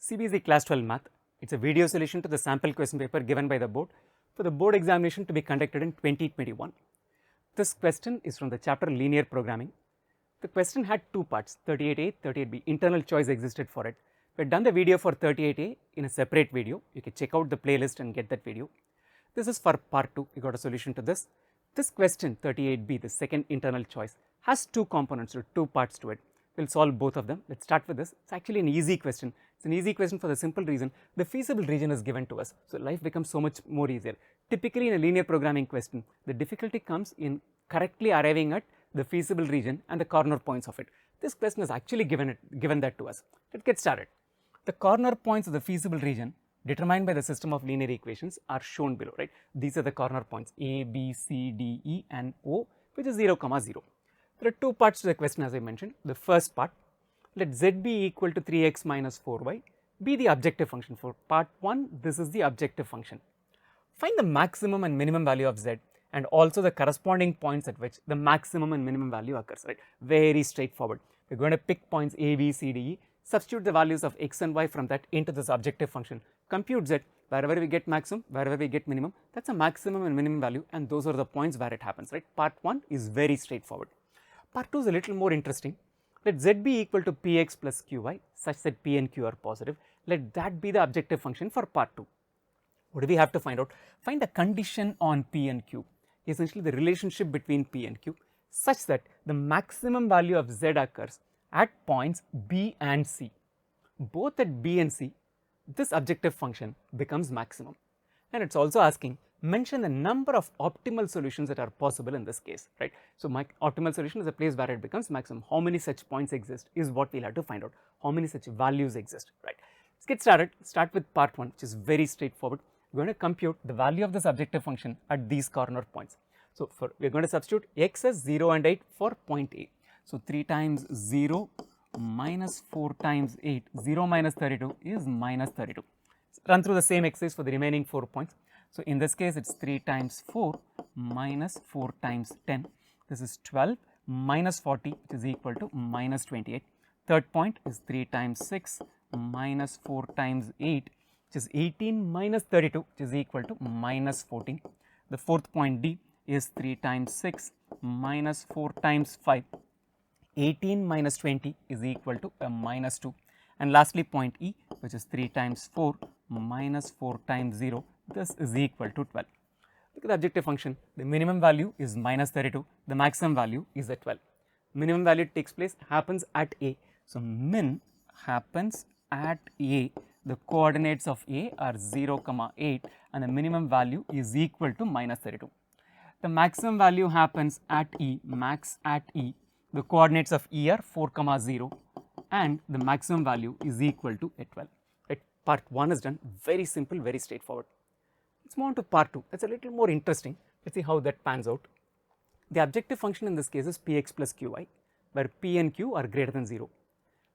CBSE Class 12 Math. It's a video solution to the sample question paper given by the board for the board examination to be conducted in 2021. This question is from the chapter Linear Programming. The question had two parts, 38A, 38B. Internal choice existed for it. We had done the video for 38A in a separate video. You can check out the playlist and get that video. This is for part 2. We got a solution to this. This question 38B, the second internal choice, has two components or two parts to it. We will solve both of them. Let us start with this. It is actually an easy question. It is an easy question for the simple reason the feasible region is given to us. So, life becomes so much more easier. Typically in a linear programming question, the difficulty comes in correctly arriving at the feasible region and the corner points of it. This question has actually given that to us. Let us get started. The corner points of the feasible region determined by the system of linear equations are shown below, right. These are the corner points A, B, C, D, E and O, which is 0, 0. There are two parts to the question as I mentioned. The first part, let z be equal to 3x minus 4y be the objective function. For part 1, this is the objective function. Find the maximum and minimum value of z and also the corresponding points at which the maximum and minimum value occurs, right. Very straightforward. We are going to pick points A, B, C, D, E, substitute the values of x and y from that into this objective function, compute z, wherever we get maximum, wherever we get minimum, that is a maximum and minimum value and those are the points where it happens, right. Part 1 is very straightforward. Part 2 is a little more interesting. Let z be equal to px plus qy such that p and q are positive. Let that be the objective function for part 2. What do we have to find out? Find the condition on p and q, essentially the relationship between p and q such that the maximum value of z occurs at points b and c. Both at b and c, this objective function becomes maximum. And it is also asking, mention the number of optimal solutions that are possible in this case, right. So, my optimal solution is a place where it becomes maximum. How many such points exist is what we will have to find out. How many such values exist, right. Let us get started. Start with part 1, which is very straightforward. We are going to compute the value of this objective function at these corner points. So, we are going to substitute x as 0 and 8 for point A. So, 3 times 0 minus 4 times 8, 0 minus 32 is minus 32. Run through the same exercise for the remaining 4 points. So, in this case it is 3 times 4 minus 4 times 10, this is 12 minus 40 which is equal to minus 28. Third point is 3 times 6 minus 4 times 8 which is 18 minus 32 which is equal to minus 14. The fourth point D is 3 times 6 minus 4 times 5, 18 minus 20 is equal to a minus 2. And lastly point E, which is 3 times 4 minus 4 times 0, this is equal to 12. Look at the objective function, the minimum value is minus 32, the maximum value is at 12. Minimum value happens at A. So, min happens at A, the coordinates of A are 0, 8 and the minimum value is equal to minus 32. The maximum value happens at E, max at E, the coordinates of E are 4, 0 and the maximum value is equal to 12. Right. Part 1 is done, very simple, very straightforward. Let us move on to part 2, that is a little more interesting. Let us see how that pans out. The objective function in this case is px plus qy, where p and q are greater than 0.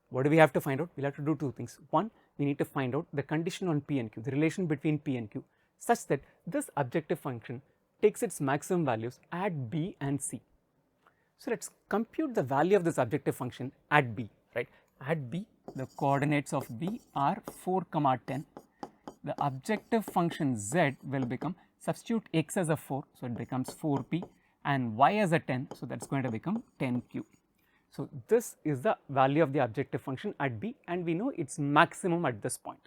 What do we have to find out? We will have to do two things. One, we need to find out the condition on p and q, the relation between p and q, such that this objective function takes its maximum values at b and c. So, let us compute the value of this objective function at b, right. At b, the coordinates of b are 4, 10. The objective function z will become, substitute x as a 4, so it becomes 4p and y as a 10, so that is going to become 10q. So, this is the value of the objective function at b and we know its maximum at this point.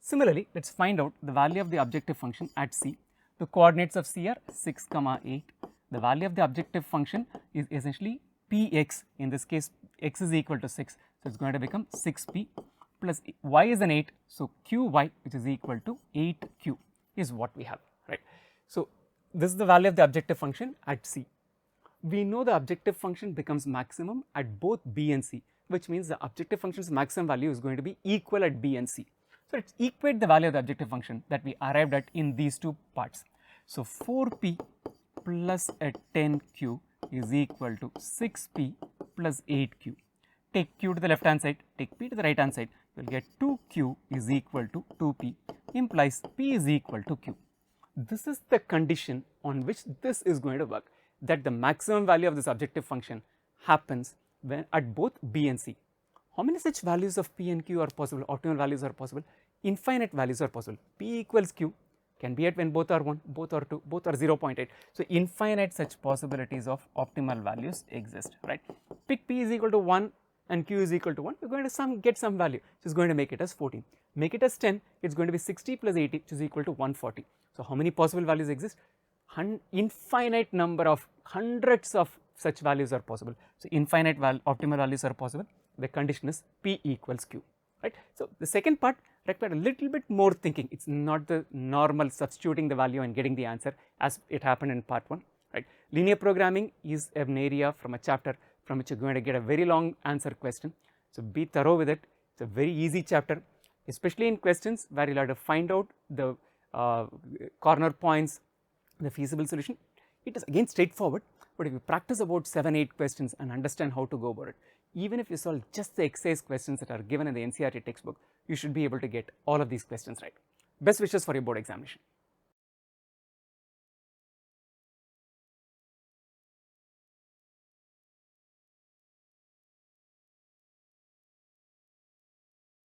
Similarly, let us find out the value of the objective function at c. The coordinates of c are 6, 8. The value of the objective function is essentially px, in this case x is equal to 6, so it is going to become 6p plus y is an 8, so qy which is equal to 8q is what we have, right. So, this is the value of the objective function at c. We know the objective function becomes maximum at both b and c, which means the objective function's maximum value is going to be equal at b and c. So, let us equate the value of the objective function that we arrived at in these two parts. So, 4p plus a 10q is equal to 6p plus 8q. Take q to the left hand side, take p to the right hand side, you will get 2q is equal to 2p, implies p is equal to q. This is the condition on which this is going to work, that the maximum value of this objective function happens when at both b and c. how many such values of P and Q are possible, optimal values are possible? Infinite values are possible. P equals Q can be at when both are 1, both are 2, both are 0.8. So, infinite such possibilities of optimal values exist, right. Pick P is equal to 1 and Q is equal to 1, we are going to get some value, which is going to make it as 14. Make it as 10, it is going to be 60 plus 80, which is equal to 140. So, how many possible values exist? Infinite number of hundreds of such values are possible. So, infinite optimal values are possible. The condition is P equals Q, right. So, the second part required a little bit more thinking. It is not the normal substituting the value and getting the answer as it happened in part 1, right. Linear programming is an area from a chapter from which you are going to get a very long answer question. So, be thorough with it. It is a very easy chapter, especially in questions where you will have to find out the corner points, the feasible solution. It is again straightforward, but if you practice about 7-8 questions and understand how to go about it, even if you solve just the exercise questions that are given in the NCERT textbook, you should be able to get all of these questions right. Best wishes for your board examination.